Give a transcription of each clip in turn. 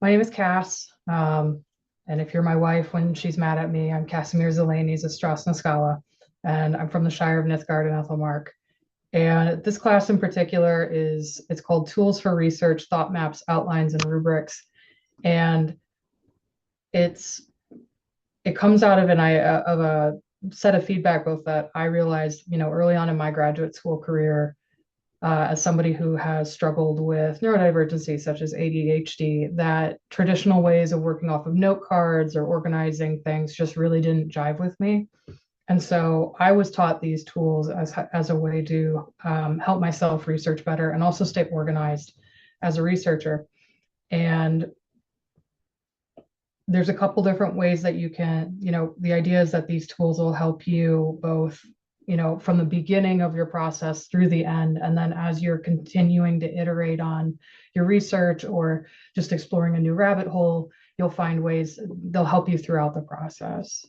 My name is Cass. And if you're my wife when she's mad at me, I'm Casimir Zelani's a Strauss Scala, and I'm from the Shire of Nithgard and Ethelmark. And this class in particular it's called Tools for Research, Thought Maps, Outlines, and Rubrics. And it's it comes out of a set of feedback both that I realized, early on in my graduate school career, as somebody who has struggled with neurodivergency, such as ADHD, that traditional ways of working off of note cards or organizing things just really didn't jive with me. And so I was taught these tools as a way to help myself research better and also stay organized as a researcher. And there's a couple different ways that you can, the idea is that these tools will help you both, from the beginning of your process through the end. And then as you're continuing to iterate on your research or just exploring a new rabbit hole, you'll find ways they'll help you throughout the process.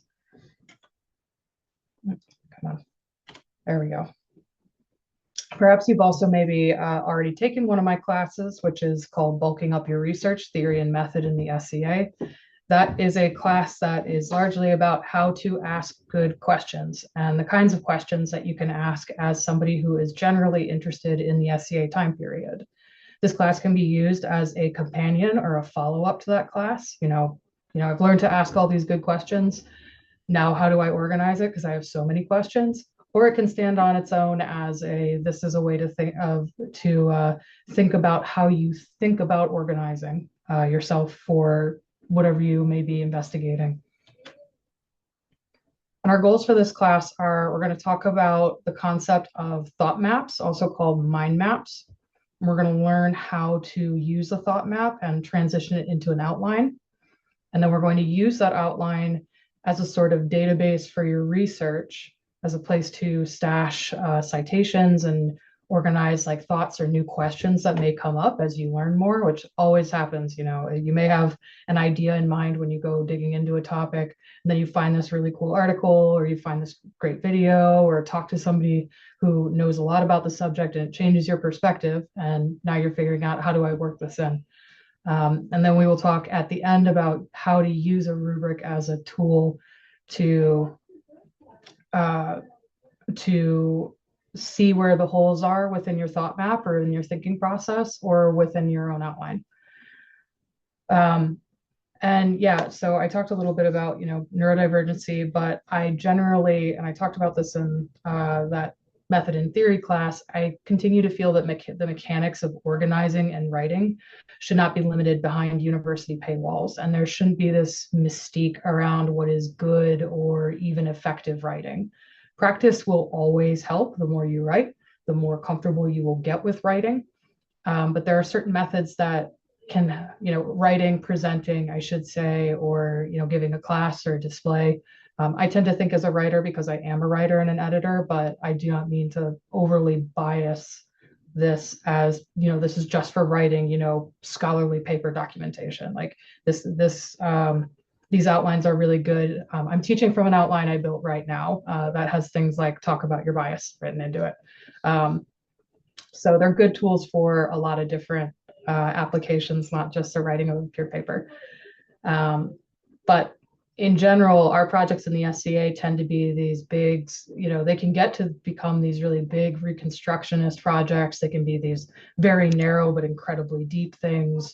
Come on. There we go. Perhaps you've also maybe already taken one of my classes, which is called Bulking Up Your Research Theory and Method in the SCA. That is a class that is largely about how to ask good questions and the kinds of questions that you can ask as somebody who is generally interested in the SCA time period. This class can be used as a companion or a follow-up to that class. I've learned to ask all these good questions. Now, how do I organize it? Because I have so many questions. Or it can stand on its own as this is a way to think about how you think about organizing yourself for whatever you may be investigating. And our goals for this class are, we're going to talk about the concept of thought maps, also called mind maps. And we're going to learn how to use a thought map and transition it into an outline. And then we're going to use that outline as a sort of database for your research, as a place to stash citations and organize like thoughts or new questions that may come up as you learn more, which always happens. You may have an idea in mind when you go digging into a topic, and then you find this really cool article, or you find this great video, or talk to somebody who knows a lot about the subject, and it changes your perspective. And now you're figuring out, how do I work this in? And then we will talk at the end about how to use a rubric as a tool to see where the holes are within your thought map or in your thinking process or within your own outline. And yeah, so I talked a little bit about, neurodivergency, but I generally, and I talked about this in that method in theory class, I continue to feel that the mechanics of organizing and writing should not be limited behind university paywalls. And there shouldn't be this mystique around what is good or even effective writing. Practice will always help. The more you write, the more comfortable you will get with writing. But there are certain methods that can, writing, presenting, I should say, or, giving a class or a display. I tend to think as a writer because I am a writer and an editor, but I do not mean to overly bias this as, this is just for writing, scholarly paper documentation. Like these outlines are really good. I'm teaching from an outline I built right now that has things like talk about your bias written into it. So they're good tools for a lot of different applications, not just the writing of a pure paper. But in general, our projects in the SCA tend to be these big, they can get to become these really big reconstructionist projects. They can be these very narrow but incredibly deep things.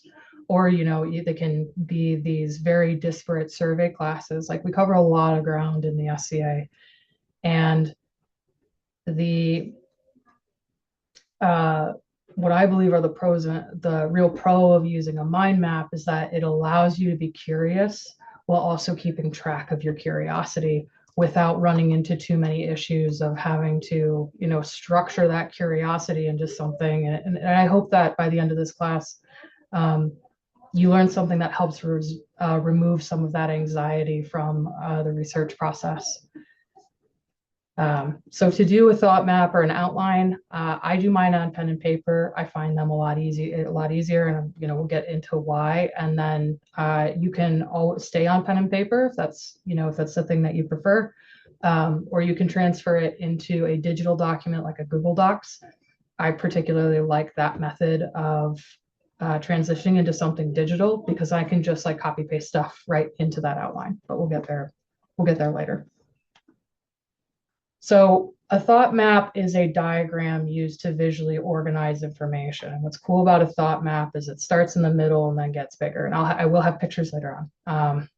Or, they can be these very disparate survey classes. Like we cover a lot of ground in the SCA. And what I believe are the pros, and the real pro of using a mind map is that it allows you to be curious while also keeping track of your curiosity without running into too many issues of having to, structure that curiosity into something. And I hope that by the end of this class, you learn something that helps remove some of that anxiety from the research process. So to do a thought map or an outline, I do mine on pen and paper. I find them a lot easier, and we'll get into why. And then you can always stay on pen and paper if that's the thing that you prefer, or you can transfer it into a digital document like a Google Docs. I particularly like that method of transitioning into something digital because I can just like copy paste stuff right into that outline, but we'll get there. We'll get there later. So a thought map is a diagram used to visually organize information. And what's cool about a thought map is it starts in the middle and then gets bigger. And I will have pictures later on.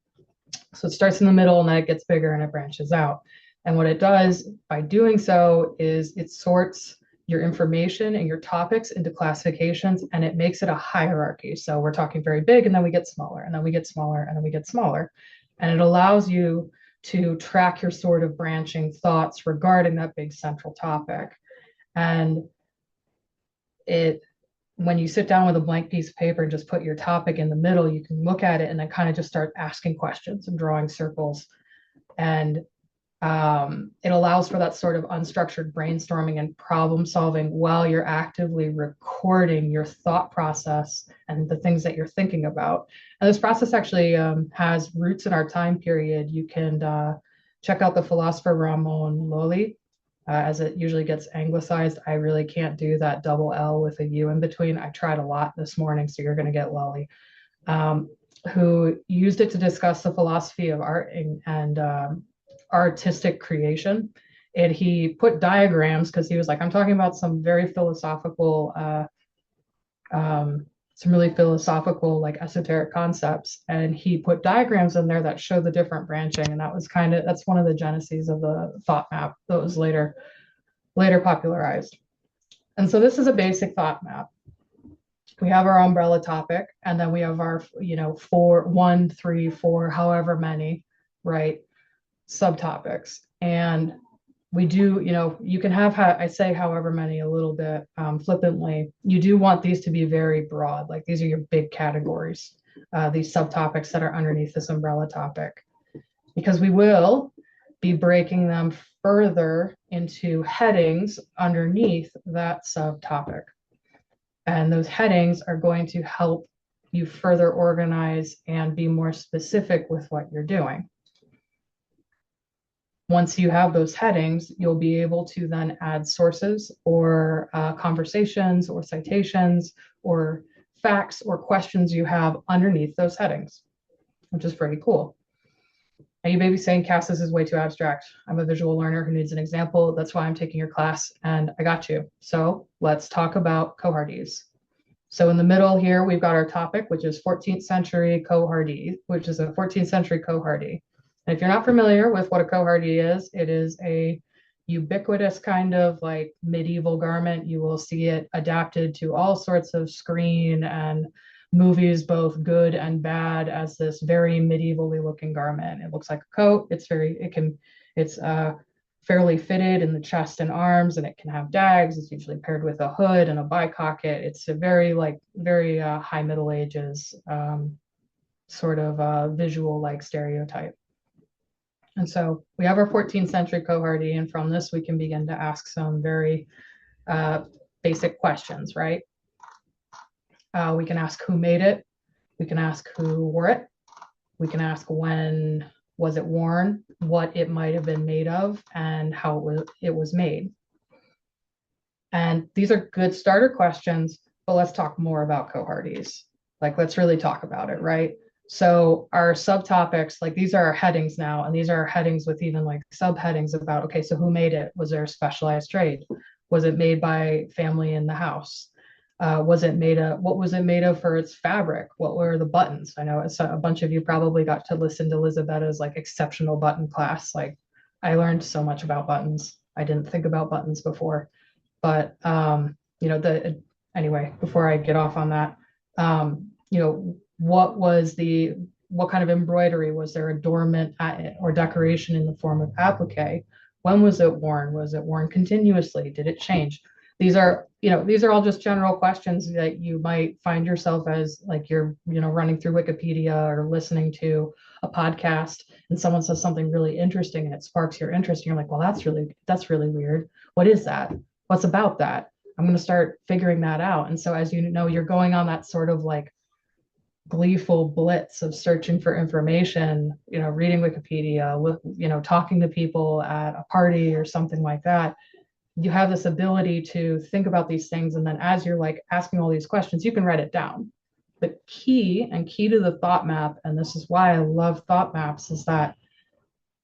So it starts in the middle and then it gets bigger and it branches out. And what it does by doing so is it sorts your information and your topics into classifications, and it makes it a hierarchy. So we're talking very big, and then we get smaller, and then we get smaller, and then we get smaller. And it allows you to track your sort of branching thoughts regarding that big central topic. And when you sit down with a blank piece of paper and just put your topic in the middle, you can look at it and then kind of just start asking questions and drawing circles. And it allows for that sort of unstructured brainstorming and problem solving while you're actively recording your thought process and the things that you're thinking about. And this process actually has roots in our time period. You can check out the philosopher Ramon Lolli, as it usually gets anglicized. I really can't do that double L with a U in between. I tried a lot this morning, so you're going to get Lolli, who used it to discuss the philosophy of art and artistic creation. And he put diagrams because he was like, I'm talking about some very philosophical, some really philosophical, like esoteric concepts. And he put diagrams in there that show the different branching. And that's one of the genesis of the thought map that was later popularized. And so this is a basic thought map. We have our umbrella topic, and then we have our, 1, 3, 4, however many, right, subtopics. And we do, you can have, I say however many a little bit flippantly. You do want these to be very broad, like these are your big categories, these subtopics that are underneath this umbrella topic, because we will be breaking them further into headings underneath that subtopic. And those headings are going to help you further organize and be more specific with what you're doing. Once you have those headings, you'll be able to then add sources or conversations or citations or facts or questions you have underneath those headings, which is pretty cool. And you may be saying, Cass, this is way too abstract. I'm a visual learner who needs an example. That's why I'm taking your class, and I got you. So let's talk about cohardese. So in the middle here, we've got our topic, which is 14th century cohardee, which is a 14th century cohardee. And if you're not familiar with what a cohardee is, it is a ubiquitous kind of like medieval garment. You will see it adapted to all sorts of screen and movies, both good and bad, as this very medievally looking garment. It looks like a coat. It's fairly fitted in the chest and arms, and it can have dags. It's usually paired with a hood and a bicocket. It's a very high Middle Ages sort of visual like stereotype. And so we have our 14th century cohardee, and from this we can begin to ask some very basic questions, right? We can ask who made it. We can ask who wore it. We can ask when was it worn, what it might have been made of, and how it was made. And these are good starter questions, but let's talk more about cohardees. Like, let's really talk about it, right? So our subtopics, like these are our headings now, and these are our headings with even like subheadings about, okay, so who made it? Was there a specialized trade? Was it made by family in the house? What was it made of for its fabric? What were the buttons? I know a bunch of you probably got to listen to Lizabetta's like exceptional button class. Like, I learned so much about buttons. I didn't think about buttons before, but anyway, before I get off on that, what kind of embroidery? Was there adornment or decoration in the form of applique? When was it worn? Was it worn continuously? Did it change? These are all just general questions that you might find yourself as like you're, running through Wikipedia or listening to a podcast and someone says something really interesting and it sparks your interest. And you're like, well, that's really weird. What is that? What's about that? I'm going to start figuring that out. And so as you know, you're going on that sort of like gleeful blitz of searching for information, reading Wikipedia, talking to people at a party or something like that. you have this ability to think about these things. And then as you're like asking all these questions, you can write it down. The key to the thought map, and this is why I love thought maps, is that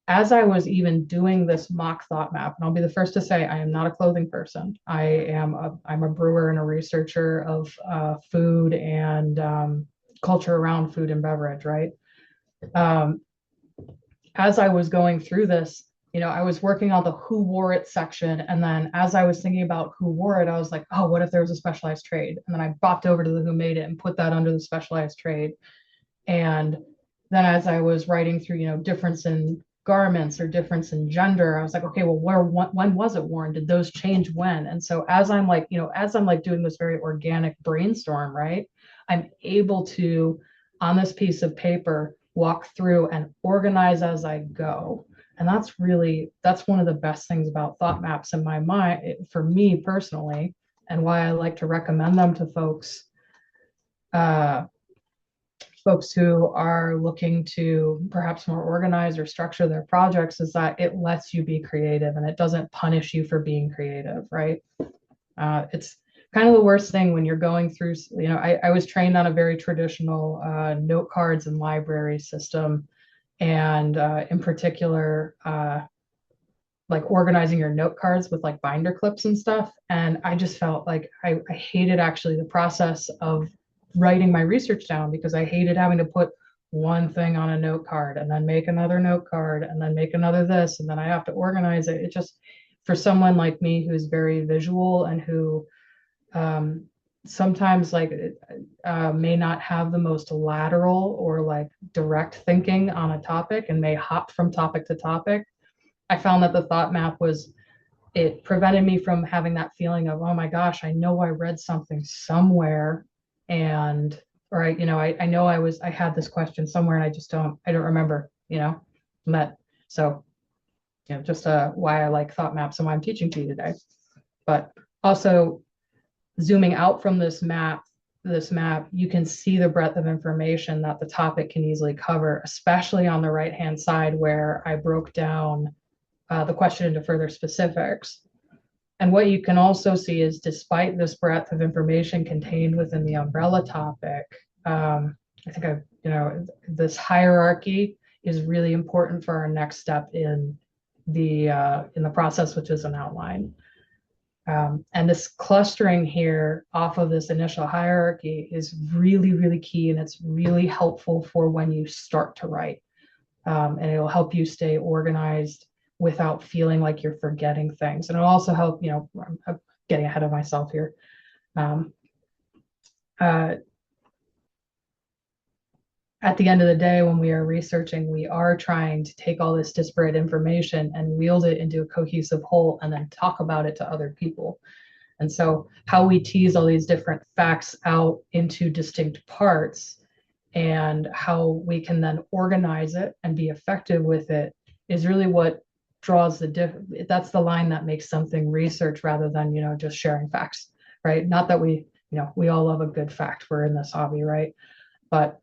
as I was even doing this mock thought map, and I'll be the first to say I am not a clothing person. I'm a brewer and a researcher of food and culture around food and beverage, right? Um, as I was going through this, I was working on the who wore it section. And then as I was thinking about who wore it, I was like, oh, what if there was a specialized trade? And then I bopped over to the who made it and put that under the specialized trade. And then as I was writing through, difference in garments or difference in gender, I was like, okay, well, when was it worn? Did those change when? And so as I'm like, doing this very organic brainstorm, right? I'm able to, on this piece of paper, walk through and organize as I go. And that's one of the best things about thought maps in my mind, for me personally, and why I like to recommend them to folks who are looking to perhaps more organize or structure their projects, is that it lets you be creative and it doesn't punish you for being creative, right? It's kind of the worst thing when you're going through, I was trained on a very traditional note cards and library system, and in particular, like organizing your note cards with like binder clips and stuff. And I just felt like I hated actually the process of writing my research down, because I hated having to put one thing on a note card and then make another note card and then make another this, and then I have to organize it. It just, for someone like me who's very visual and who sometimes like may not have the most lateral or like direct thinking on a topic and may hop from topic to topic, I found that the thought map it prevented me from having that feeling of, oh my gosh, I know I read something somewhere, and or I know I had this question somewhere and I don't remember, and that, so just why I like thought maps and why I'm teaching to you today. But also, zooming out from this map, you can see the breadth of information that the topic can easily cover, especially on the right hand side where I broke down the question into further specifics. And what you can also see is, despite this breadth of information contained within the umbrella topic, I think this hierarchy is really important for our next step in the process, which is an outline. And this clustering here off of this initial hierarchy is really, really key, and it's really helpful for when you start to write. And it'll help you stay organized without feeling like you're forgetting things. And it'll also help, I'm getting ahead of myself here. At the end of the day, when we are researching, we are trying to take all this disparate information and wield it into a cohesive whole and then talk about it to other people. And so how we tease all these different facts out into distinct parts and how we can then organize it and be effective with it is really what draws that's the line that makes something research, rather than, just sharing facts, right? Not that we all love a good fact. We're in this hobby, right? But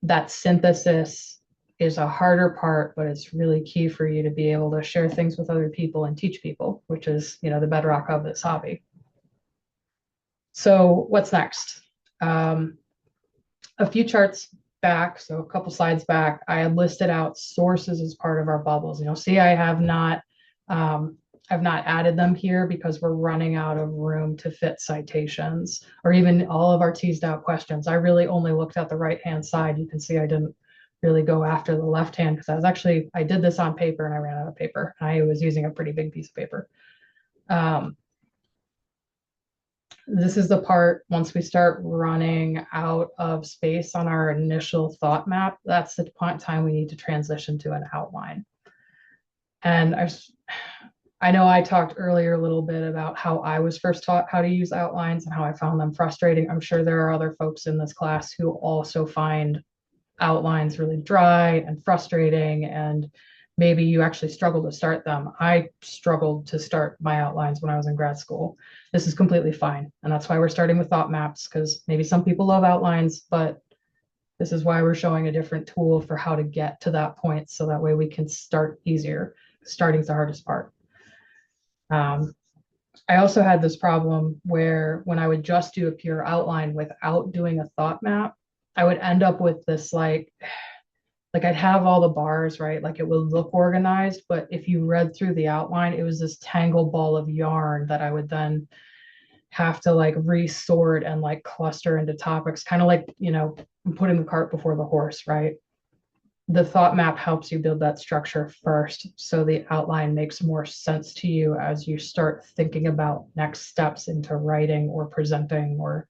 that synthesis is a harder part, but it's really key for you to be able to share things with other people and teach people, which is, the bedrock of this hobby. So what's next? A few charts back, so a couple slides back, I had listed out sources as part of our bubbles. See, I have not I've not added them here because we're running out of room to fit citations or even all of our teased out questions. I really only looked at the right hand side. You can see I didn't really go after the left hand, because I did this on paper and I ran out of paper. I was using a pretty big piece of paper. This is the part, once we start running out of space on our initial thought map, that's the time we need to transition to an outline. And I know I talked earlier a little bit about how I was first taught how to use outlines and how I found them frustrating. I'm sure there are other folks in this class who also find outlines really dry and frustrating, and maybe you actually struggle to start them. I struggled to start my outlines when I was in grad school. This is completely fine. And that's why we're starting with thought maps, because maybe some people love outlines, but this is why we're showing a different tool for how to get to that point. So that way we can start easier. Starting is the hardest part. I also had this problem where when I would just do a pure outline without doing a thought map, I would end up with this like I'd have all the bars, right? Like it would look organized, but if you read through the outline, it was this tangled ball of yarn that I would then have to like resort and like cluster into topics, kind of like, putting the cart before the horse, right? The thought map helps you build that structure first, so the outline makes more sense to you as you start thinking about next steps into writing or presenting or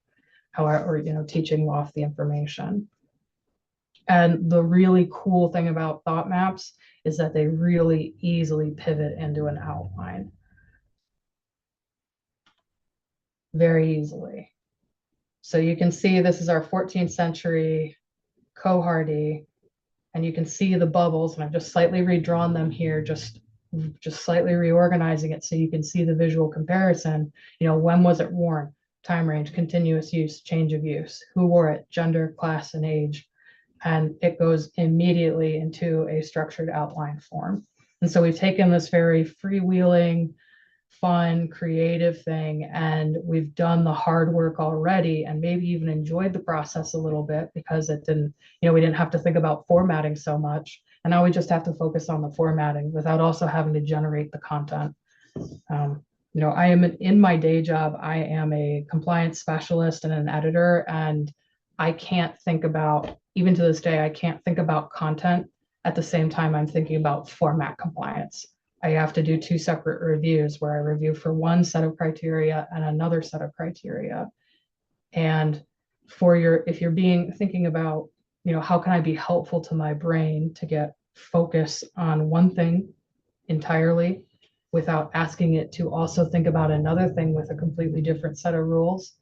however, teaching off the information. And the really cool thing about thought maps is that they really easily pivot into an outline very easily. So you can see this is our 14th century cohorty, and you can see the bubbles, and I've just slightly redrawn them here, just slightly reorganizing it so you can see the visual comparison. When was it worn? Time range, continuous use, change of use, who wore it, gender, class, and age. And it goes immediately into a structured outline form. And so we've taken this very freewheeling, fun, creative thing, and we've done the hard work already, and maybe even enjoyed the process a little bit because it didn't, we didn't have to think about formatting so much. And now we just have to focus on the formatting without also having to generate the content. I am in my day job, I am a compliance specialist and an editor, and I can't think about, even to this day, I can't think about content at the same time I'm thinking about format compliance. I have to do two separate reviews where I review for one set of criteria and another set of criteria. And if you're thinking about, how can I be helpful to my brain to get focus on one thing entirely without asking it to also think about another thing with a completely different set of rules?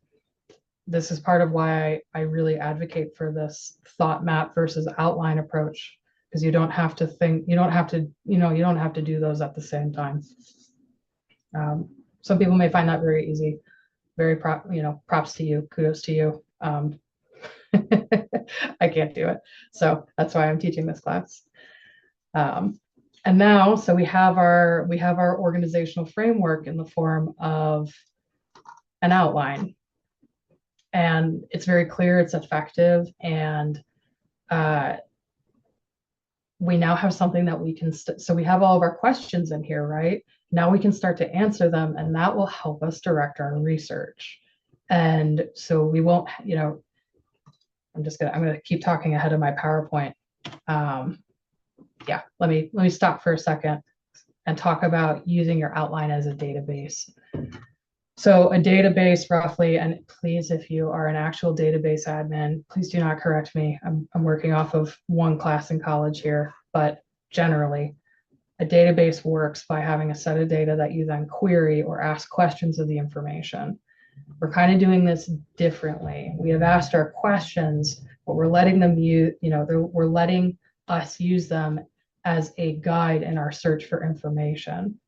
This is part of why I really advocate for this thought map versus outline approach, because you don't have to think, you don't have to do those at the same time. Some people may find that very easy. Props to you, kudos to you. I can't do it. So that's why I'm teaching this class. And now, so we have our organizational framework in the form of an outline. And it's very clear, it's effective, and we now have something that we can, so we have all of our questions in here, right? Now we can start to answer them, and that will help us direct our research. And so we won't, I'm gonna keep talking ahead of my PowerPoint. Yeah, let me stop for a second and talk about using your outline as a database. So a database roughly, and please, if you are an actual database admin, please do not correct me. I'm working off of one class in college here, but generally, a database works by having a set of data that you then query or ask questions of the information. We're kind of doing this differently. We have asked our questions, but we're letting them use, we're letting us use them as a guide in our search for information.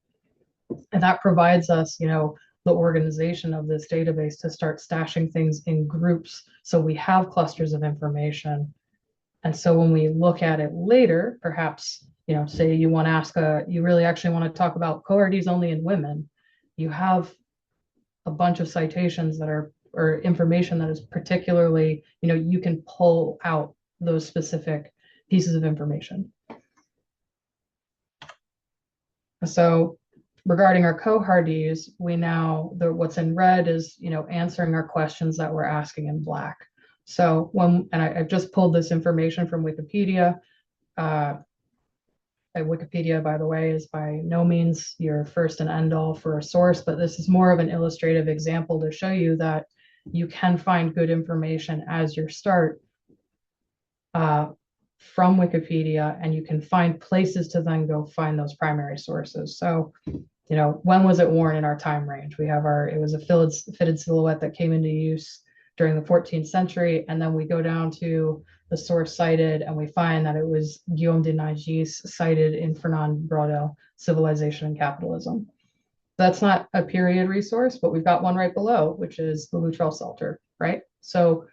And that provides us, the organization of this database to start stashing things in groups so we have clusters of information. And so when we look at it later, perhaps, say you want to ask you really actually want to talk about cohorties only in women, you have a bunch of citations that are, or information that is particularly, you can pull out those specific pieces of information. So regarding our cohorties, what's in red is, answering our questions that we're asking in black. So I've just pulled this information from Wikipedia. Wikipedia, by the way, is by no means your first and end all for a source, but this is more of an illustrative example to show you that you can find good information as your start from Wikipedia, and you can find places to then go find those primary sources. So, when was it worn in our time range? It was a fitted silhouette that came into use during the 14th century. And then we go down to the source cited, and we find that it was Guillaume de Naigeis cited in Fernand Braudel, Civilization and Capitalism. That's not a period resource, but we've got one right below, which is the Luttrell Psalter, right? So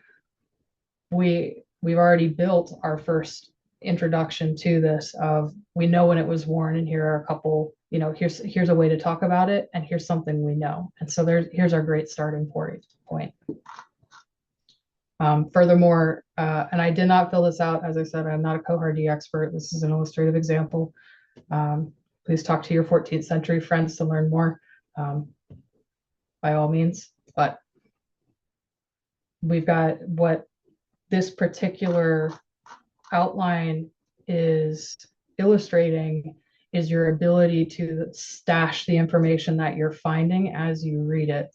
we've already built our first introduction to this of we know when it was worn, and here are a couple, here's a way to talk about it, and here's something we know. And so here's our great starting point. Furthermore, and I did not fill this out, as I said, I'm not a Cohardie expert. This is an illustrative example. Please talk to your 14th century friends to learn more, by all means. But we've got what this particular outline is illustrating is your ability to stash the information that you're finding as you read it.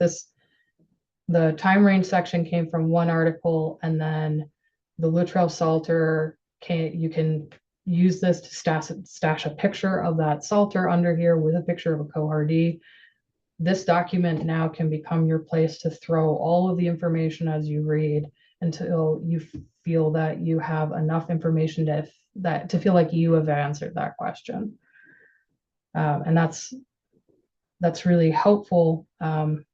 The time range section came from one article, and then the Luttrell Psalter, you can use this to stash a picture of that Psalter under here with a picture of a Cohardie. This document now can become your place to throw all of the information as you read until you feel that you have enough information to feel like you have answered that question. And that's really helpful. Going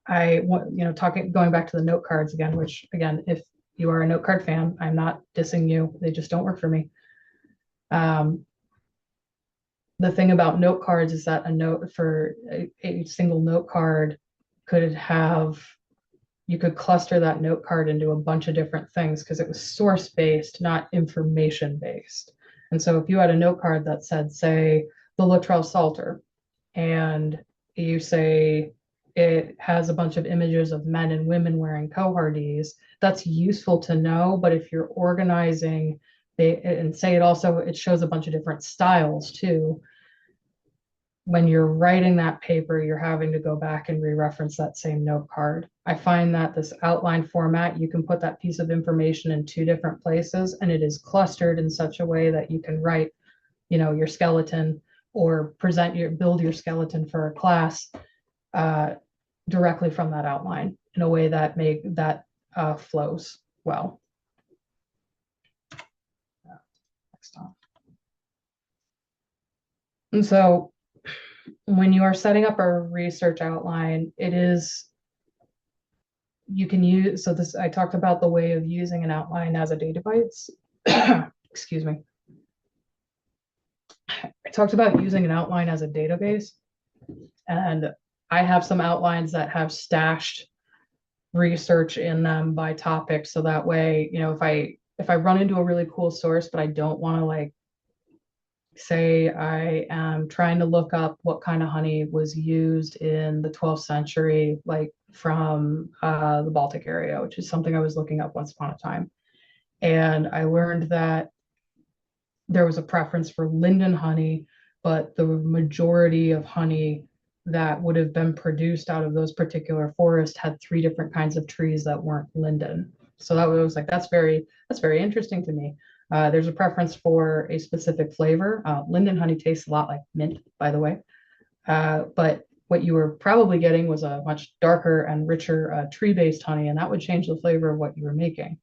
back to the note cards again, which again, if you are a note card fan, I'm not dissing you. They just don't work for me. The thing about note cards is that a note for a single note card you could cluster that note card into a bunch of different things because it was source based, not information based. And so if you had a note card that said, say, the Luttrell Psalter, and you say it has a bunch of images of men and women wearing Cohardies, that's useful to know. But if you're organizing and say it shows a bunch of different styles too, when you're writing that paper, you're having to go back and re-reference that same note card. I find that this outline format, you can put that piece of information in two different places, and it is clustered in such a way that you can write, your skeleton or build your skeleton for a class directly from that outline in a way that flows well. Next on. And so when you are setting up a research outline, you can use, I talked about the way of using an outline as a database. Excuse me. I talked about using an outline as a database, and I have some outlines that have stashed research in them by topic. So that way, if I run into a really cool source, but I don't want to say I am trying to look up what kind of honey was used in the 12th century, from the Baltic area, which is something I was looking up once upon a time. And I learned that there was a preference for linden honey, but the majority of honey that would have been produced out of those particular forests had 3 different kinds of trees that weren't linden. So that was that's very interesting to me. There's a preference for a specific flavor. Linden honey tastes a lot like mint, by the way. But what you were probably getting was a much darker and richer tree-based honey, and that would change the flavor of what you were making.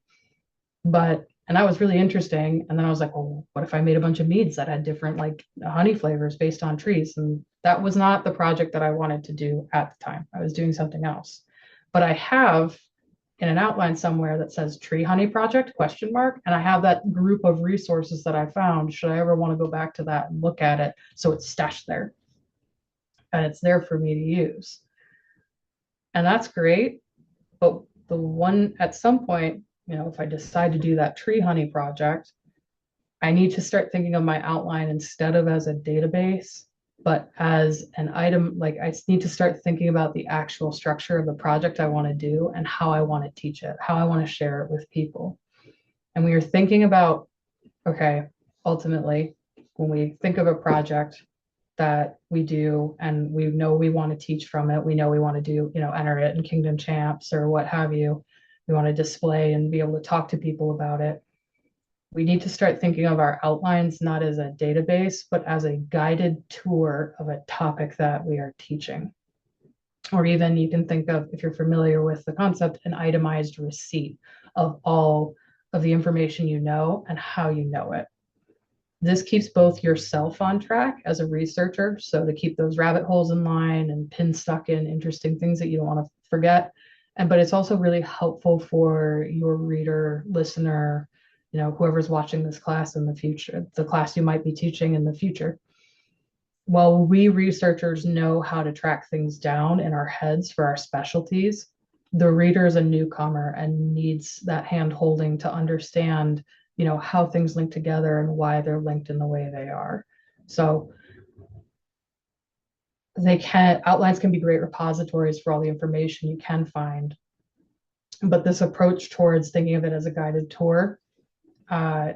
And that was really interesting. And then I was like, well, what if I made a bunch of meads that had different honey flavors based on trees? And that was not the project that I wanted to do at the time. I was doing something else. But I have in an outline somewhere that says tree honey project ? And I have that group of resources that I found should I ever want to go back to that and look at it. So it's stashed there and it's there for me to use. And that's great. But at some point, if I decide to do that tree honey project, I need to start thinking of my outline instead of as a database, but as an item. I need to start thinking about the actual structure of the project I want to do and how I want to teach it, how I want to share it with people. And we are thinking about, okay, ultimately, when we think of a project that we do and we know we want to teach from it, we know we want to do, enter it in Kingdom Champs or what have you, we want to display and be able to talk to people about it. We need to start thinking of our outlines not as a database, but as a guided tour of a topic that we are teaching. Or even you can think of, if you're familiar with the concept, an itemized receipt of all of the information you know and how you know it. This keeps both yourself on track as a researcher, so to keep those rabbit holes in line and pin stuck in interesting things that you don't want to forget. But it's also really helpful for your reader, listener, whoever's watching this class in the future, the class you might be teaching in the future. Well, we researchers know how to track things down in our heads for our specialties. The reader is a newcomer and needs that hand holding to understand, how things link together and why they're linked in the way they are. So outlines can be great repositories for all the information you can find. But this approach towards thinking of it as a guided tour uh,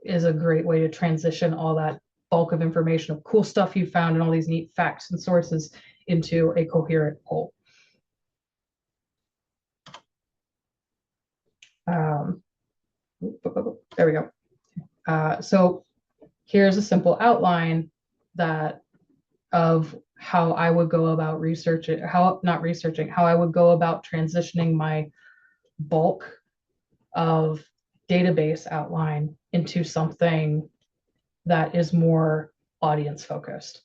is a great way to transition all that bulk of information of cool stuff you found and all these neat facts and sources into a coherent whole. There we go. So here's a simple outline of how I would go about how I would go about transitioning my bulk of database outline into something that is more audience focused.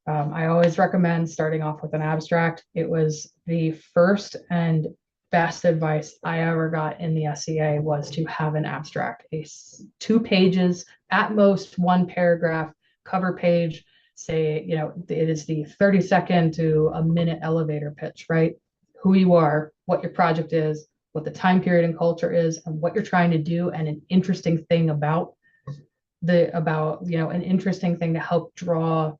I always recommend starting off with an abstract. It was the first and best advice I ever got in the SEA was to have an abstract, 2 pages, at most 1 paragraph cover page. Say, it is the 30-second to a minute elevator pitch, right? Who you are, what your project is, what the time period and culture is, and what you're trying to do, and an interesting thing an interesting thing to help draw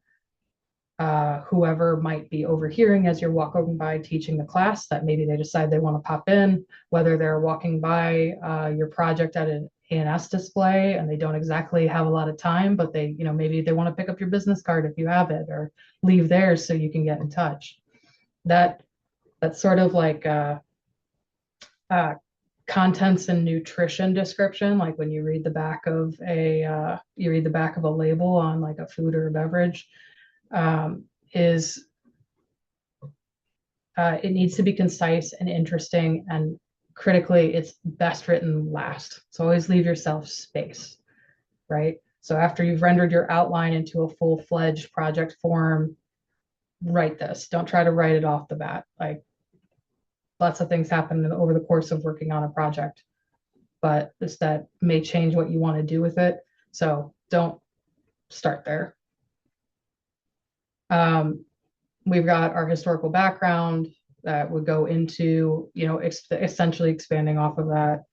whoever might be overhearing as you're walking by teaching the class, that maybe they decide they want to pop in, whether they're walking by your project at an A&S display and they don't exactly have a lot of time, but they, maybe they want to pick up your business card if you have it, or leave theirs so you can get in touch. That's sort of like contents and nutrition description, like when you read the back of a label on like a food or a beverage. It needs to be concise and interesting, and critically, it's best written last. So always leave yourself space, right? So after you've rendered your outline into a full-fledged project form, write this. Don't try to write it off the bat. Like, lots of things happen over the course of working on a project, but that may change what you want to do with it. So don't start there. We've got our historical background that would go into, essentially expanding off of that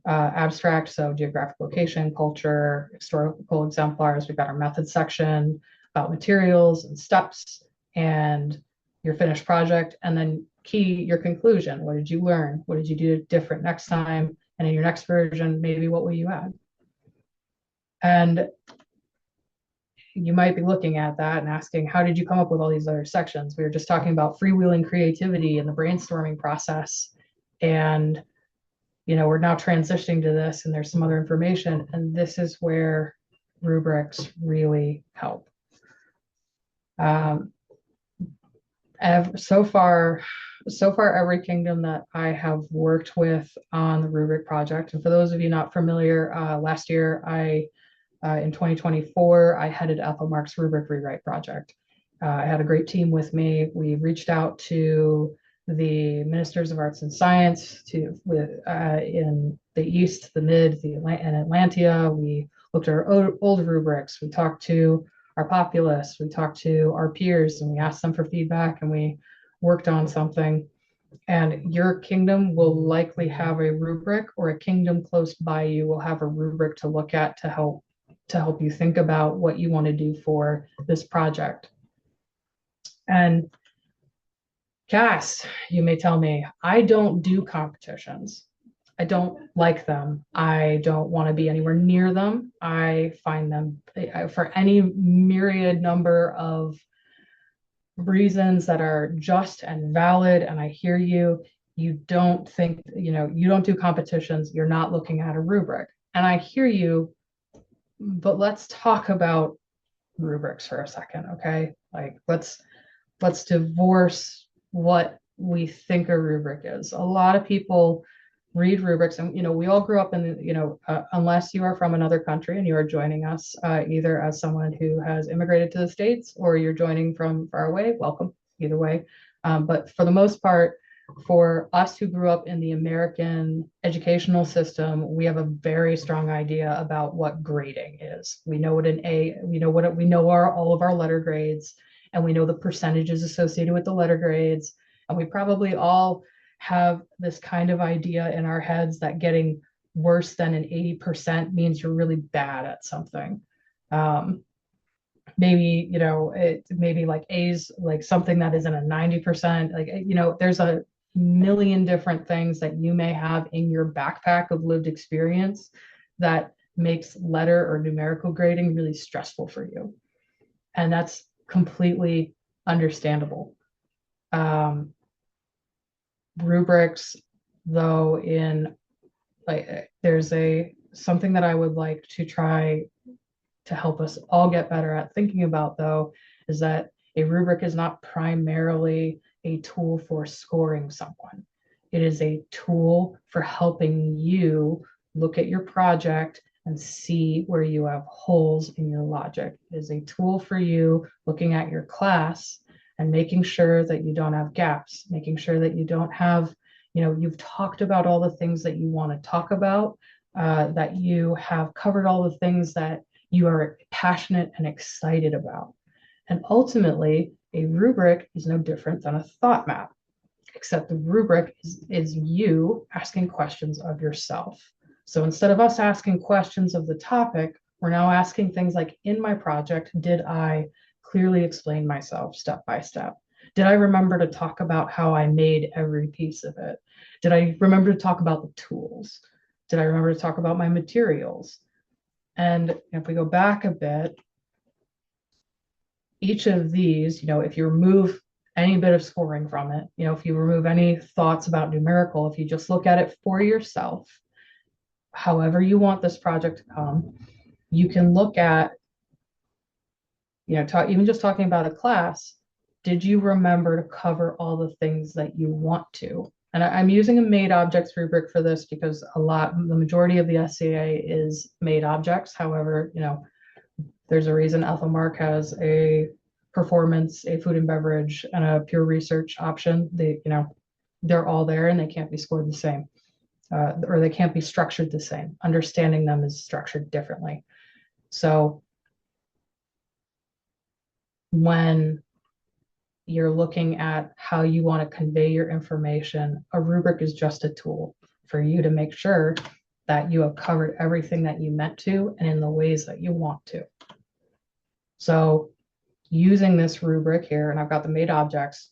abstract. So geographic location, culture, historical exemplars. We've got our method section about materials and steps and your finished project. And then your conclusion. What did you learn? What did you do different next time? And in your next version, maybe what will you add? And you might be looking at that and asking, how did you come up with all these other sections? We were just talking about freewheeling creativity and the brainstorming process. And, we're now transitioning to this, and there's some other information. And this is where rubrics really help. So far, every kingdom that I have worked with on the rubric project, and for those of you not familiar, last year in 2024, I headed Ethel Mark's rubric rewrite project. I had a great team with me. We reached out to the ministers of arts and science in the East, the Mid, and Atlantia. We looked at our old rubrics. We talked to our populace. We talked to our peers, and we asked them for feedback, and we worked on something. And your kingdom will likely have a rubric, or a kingdom close by you will have a rubric to look at to help you think about what you want to do for this project. And Cass, you may tell me, I don't do competitions. I don't like them. I don't want to be anywhere near them. I find them, for any myriad number of reasons that are just and valid, and I hear you. You don't do competitions. You're not looking at a rubric. And I hear you, but let's talk about rubrics for a second, okay? Like, let's divorce what we think a rubric is. A lot of people read rubrics, and we all grew up in unless you are from another country and you are joining us either as someone who has immigrated to the States or you're joining from far away, welcome either way. But for the most part, For us who grew up in the American educational system, we have a very strong idea about what grading is. We know what an A, we know all of our letter grades, and we know the percentages associated with the letter grades. And we probably all have this kind of idea in our heads that getting worse than an 80% means you're really bad at something. Maybe, it maybe like A's, like something that isn't a 90%, like, there's a million different things that you may have in your backpack of lived experience that makes letter or numerical grading really stressful for you. And that's completely understandable. Rubrics, though, in like there's something that I would like to try to help us all get better at thinking about, though, is that a rubric is not primarily a tool for scoring someone. It is a tool for helping you look at your project and see where you have holes in your logic. It is a tool for you looking at your class and making sure that you don't have gaps, making sure that you don't have, you've talked about all the things that you want to talk about, that you have covered all the things that you are passionate and excited about. And ultimately, a rubric is no different than a thought map, except the rubric is you asking questions of yourself. So instead of us asking questions of the topic, we're now asking things like, in my project, did I clearly explain myself step by step? Did I remember to talk about how I made every piece of it? Did I remember to talk about the tools? Did I remember to talk about my materials? And if we go back a bit, each of these, if you remove any bit of scoring from it, if you remove any thoughts about numerical, if you just look at it for yourself, however you want this project to come, you can look at, even just talking about a class, did you remember to cover all the things that you want to? And I'm using a made objects rubric for this because the majority of the SCA is made objects. However, there's a reason Alphamark has a performance, a food and beverage, and a pure research option. They're all there and they can't be scored the same, or they can't be structured the same. Understanding them is structured differently. So when you're looking at how you want to convey your information, a rubric is just a tool for you to make sure that you have covered everything that you meant to and in the ways that you want to. So using this rubric here, and I've got the made objects,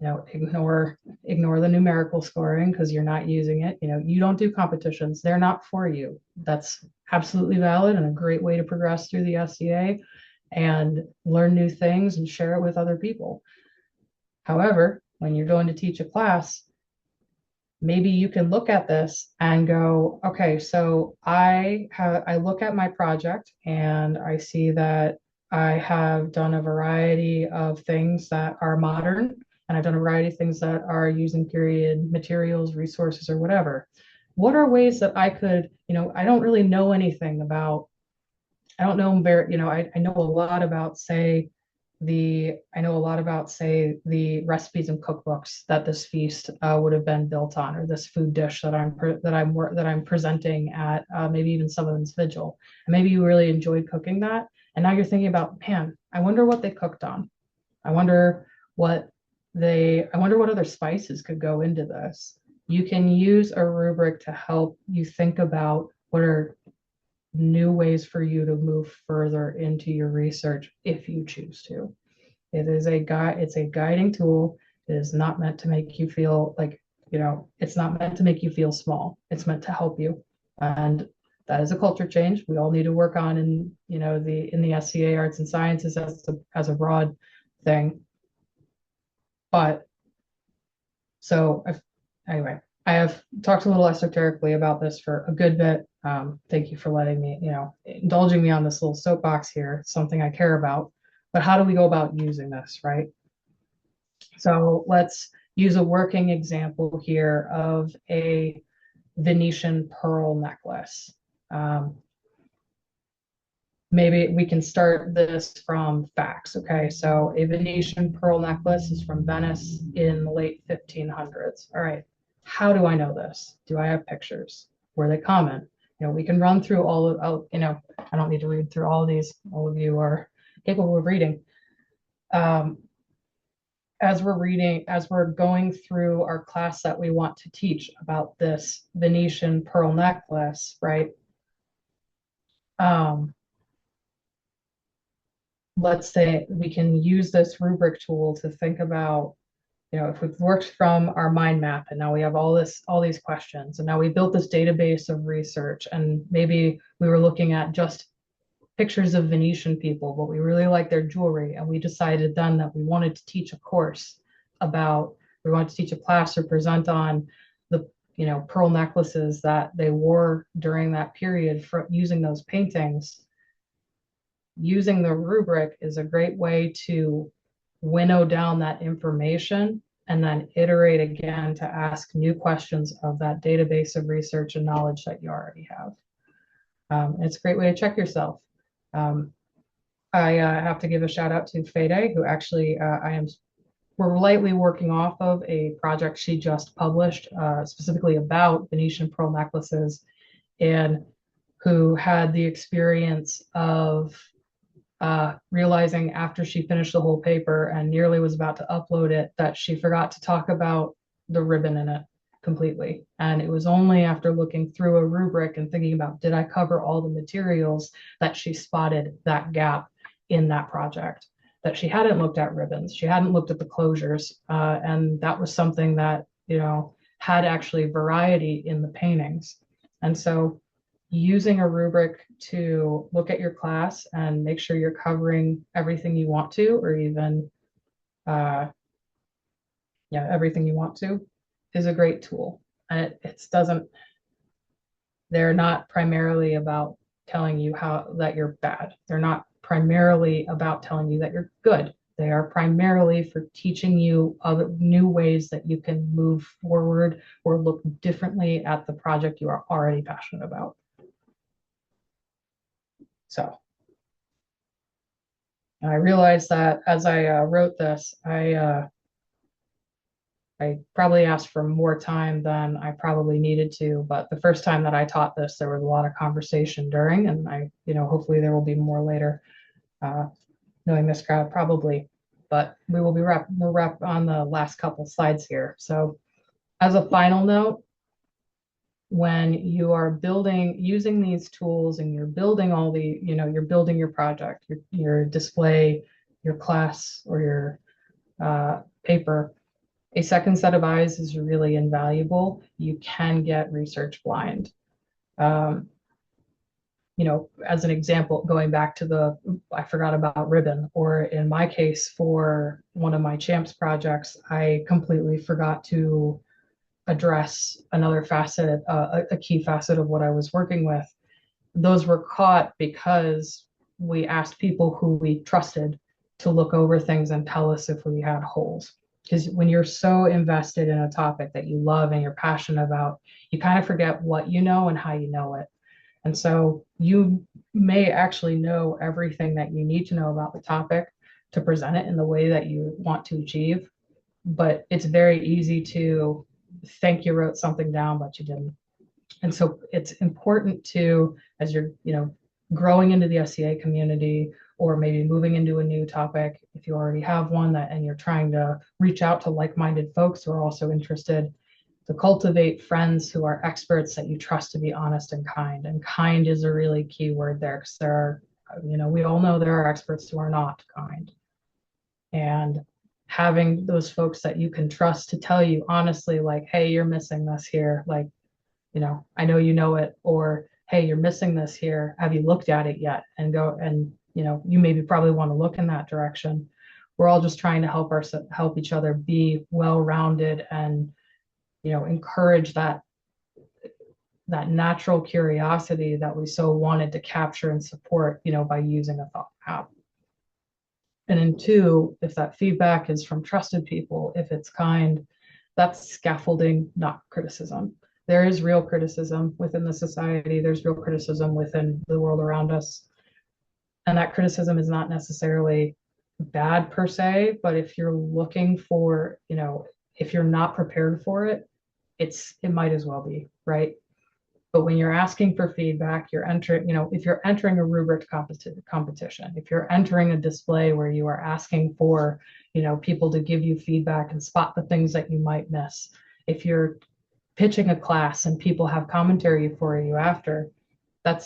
ignore the numerical scoring because you're not using it. You don't do competitions. They're not for you. That's absolutely valid and a great way to progress through the SCA and learn new things and share it with other people. However, when you're going to teach a class, maybe you can look at this and go, okay, so I look at my project and I see that I have done a variety of things that are modern, and I've done a variety of things that are using period materials, resources, or whatever. What are ways that I could, I don't really know anything about, I don't know very, I know a lot about, say, the recipes and cookbooks that this feast would have been built on, or this food dish that I'm presenting at maybe even someone's vigil. And maybe you really enjoyed cooking that, and now you're thinking about, man, I wonder what they cooked on. I wonder what other spices could go into this. You can use a rubric to help you think about what are new ways for you to move further into your research if you choose to. It's a guiding tool. It is not meant to make you feel like, it's not meant to make you feel small. It's meant to help you. And that is a culture change we all need to work on in the SCA arts and sciences as a broad thing. But so anyway, I have talked a little esoterically about this for a good bit. Thank you for letting me, indulging me on this little soapbox here. It's something I care about. But how do we go about using this, right? So let's use a working example here of a Venetian pearl necklace. maybe we can start this from facts. Okay, so a Venetian pearl necklace is from Venice in the late 1500s. All right, how do I know this? Do I have pictures? Were they common? We can run through all of, I don't need to read through all of these. All of you are capable of reading. As we're going through our class that we want to teach about this Venetian pearl necklace, right? Um, let's say we can use this rubric tool to think about, if we've worked from our mind map and now we have all these questions, and now we built this database of research, and maybe we were looking at just pictures of Venetian people, but we really like their jewelry, and we decided then that we wanted to teach a course we wanted to teach a class or present on the pearl necklaces that they wore during that period for using those paintings. Using the rubric is a great way to winnow down that information and then iterate again to ask new questions of that database of research and knowledge that you already have. It's a great way to check yourself. I have to give a shout out to Fede, who actually we're lightly working off of a project she just published, specifically about Venetian pearl necklaces, and who had the experience of realizing after she finished the whole paper and nearly was about to upload it that she forgot to talk about the ribbon in it completely. And it was only after looking through a rubric and thinking about, did I cover all the materials, that she spotted that gap in that project, that she hadn't looked at ribbons, she hadn't looked at the closures. And that was something that, had actually variety in the paintings. And so using a rubric to look at your class and make sure you're covering everything you want to, or even everything you want to, is a great tool. And it doesn't, they're not primarily about telling you that you're bad. They're not primarily about telling you that you're good. They are primarily for teaching you other new ways that you can move forward or look differently at the project you are already passionate about. So I realized that as I wrote this, I probably asked for more time than I probably needed to, but the first time that I taught this, there was a lot of conversation during, and hopefully there will be more later. Knowing this crowd, probably, but we'll wrap on the last couple slides here. So as a final note, when you are using these tools and you're building you're building your project, your display, your class, or your paper, a second set of eyes is really invaluable. You can get research blind. As an example, going back to I forgot about ribbon, or in my case, for one of my champs projects, I completely forgot to address another facet, a key facet of what I was working with. Those were caught because we asked people who we trusted to look over things and tell us if we had holes. Because when you're so invested in a topic that you love and you're passionate about, you kind of forget what you know and how you know it. And so you may actually know everything that you need to know about the topic to present it in the way that you want to achieve. But it's very easy to think you wrote something down, but you didn't. And so it's important to, as you're, growing into the SCA community, or maybe moving into a new topic, if you already have one and you're trying to reach out to like-minded folks who are also interested, to cultivate friends who are experts that you trust to be honest and kind. And kind is a really key word there, because there are, we all know there are experts who are not kind. And having those folks that you can trust to tell you honestly, like, hey, you're missing this here. Like, I know you know it, or hey, you're missing this here. Have you looked at it yet? And go and, you maybe probably want to look in that direction. We're all just trying to help each other be well-rounded and, encourage that natural curiosity that we so wanted to capture and support, by using a thought map. And then two, if that feedback is from trusted people, if it's kind, that's scaffolding, not criticism. There is real criticism within the society. There's real criticism within the world around us. And that criticism is not necessarily bad per se, but if you're looking for, if you're not prepared for it, it might as well be, right? But when you're asking for feedback, you're entering, if you're entering a rubric competition, if you're entering a display where you are asking for, people to give you feedback and spot the things that you might miss, if you're pitching a class and people have commentary for you after, that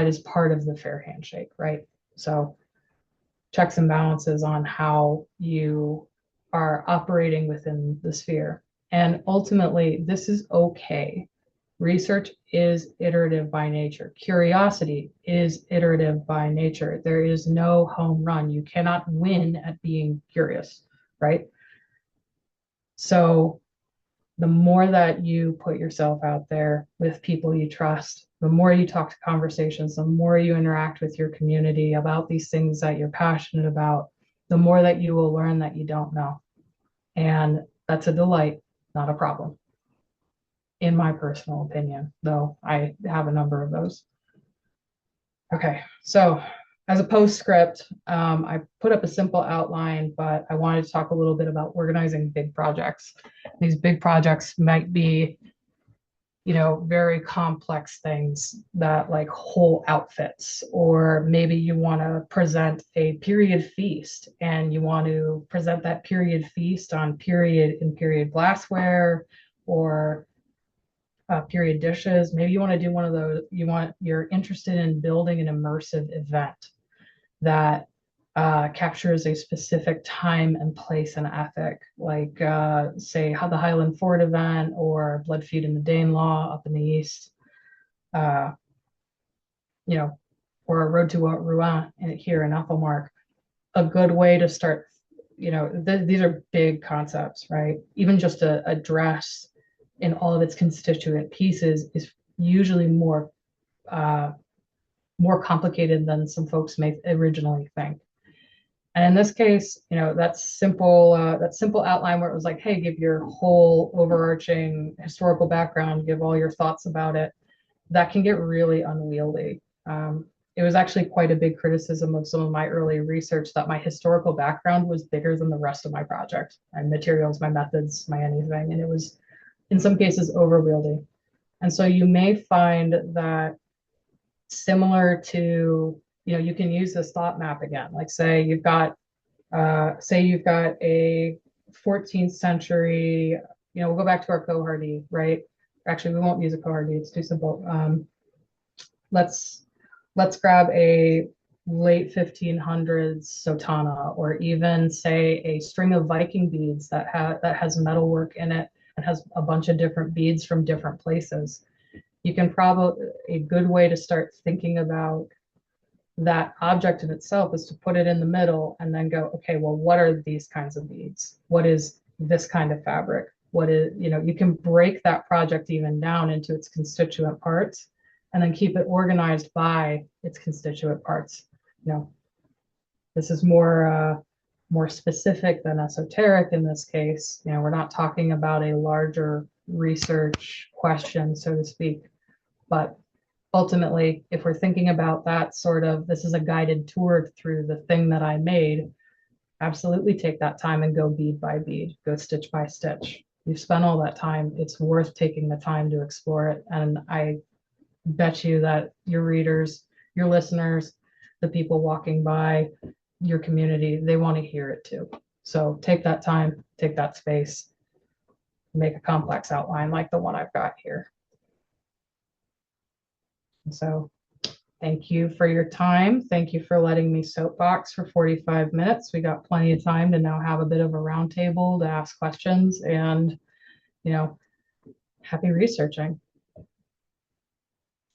is part of the fair handshake, right? So checks and balances on how you are operating within the sphere. And ultimately, this is okay. Research is iterative by nature. Curiosity is iterative by nature. There is no home run. You cannot win at being curious, right? So the more that you put yourself out there with people you trust, the more you talk to conversations, the more you interact with your community about these things that you're passionate about, the more that you will learn that you don't know. And that's a delight, not a problem, in my personal opinion, though I have a number of those. Okay, so as a postscript, I put up a simple outline, but I wanted to talk a little bit about organizing big projects. These big projects might be, very complex things that like whole outfits, or maybe you want to present a period feast and you want to present that period feast on period glassware or period dishes. Maybe you want to do one of those. You're interested in building an immersive event that captures a specific time and place and ethic, like say how the Highland Fort event or Blood Feud in the Danelaw up in the east, uh, you know, or a Road to Rouen here in Ethelmark. A good way to start, these are big concepts, right? Even just a dress in all of its constituent pieces is usually uh, more complicated than some folks may originally think. And in this case, that simple outline where it was like, hey, give your whole overarching historical background, give all your thoughts about it, that can get really unwieldy. It was actually quite a big criticism of some of my early research that my historical background was bigger than the rest of my project, my materials, my methods, my anything. And it was, in some cases, overwieldy. And so you may find that similar to, you can use this thought map again. Like say you've got a 14th century, we'll go back to our cohorty, right? Actually, we won't use a cohorty, it's too simple. Let's grab a late 1500s sotana, or even say a string of Viking beads that has metalwork in it and has a bunch of different beads from different places. You can probably, a good way to start thinking about that object in itself is to put it in the middle and then go, okay, well, what are these kinds of beads? What is this kind of fabric? What is, you can break that project even down into its constituent parts and then keep it organized by its constituent parts. This is more specific than esoteric in this case. We're not talking about a larger research question, so to speak, but ultimately, if we're thinking about that sort of, this is a guided tour through the thing that I made, absolutely take that time and go bead by bead, go stitch by stitch. You've spent all that time. It's worth taking the time to explore it. And I bet you that your readers, your listeners, the people walking by your community, they want to hear it too. So take that time, take that space, make a complex outline like the one I've got here. So thank you for your time. Thank you for letting me soapbox for 45 minutes. We got plenty of time to now have a bit of a roundtable to ask questions and, happy researching.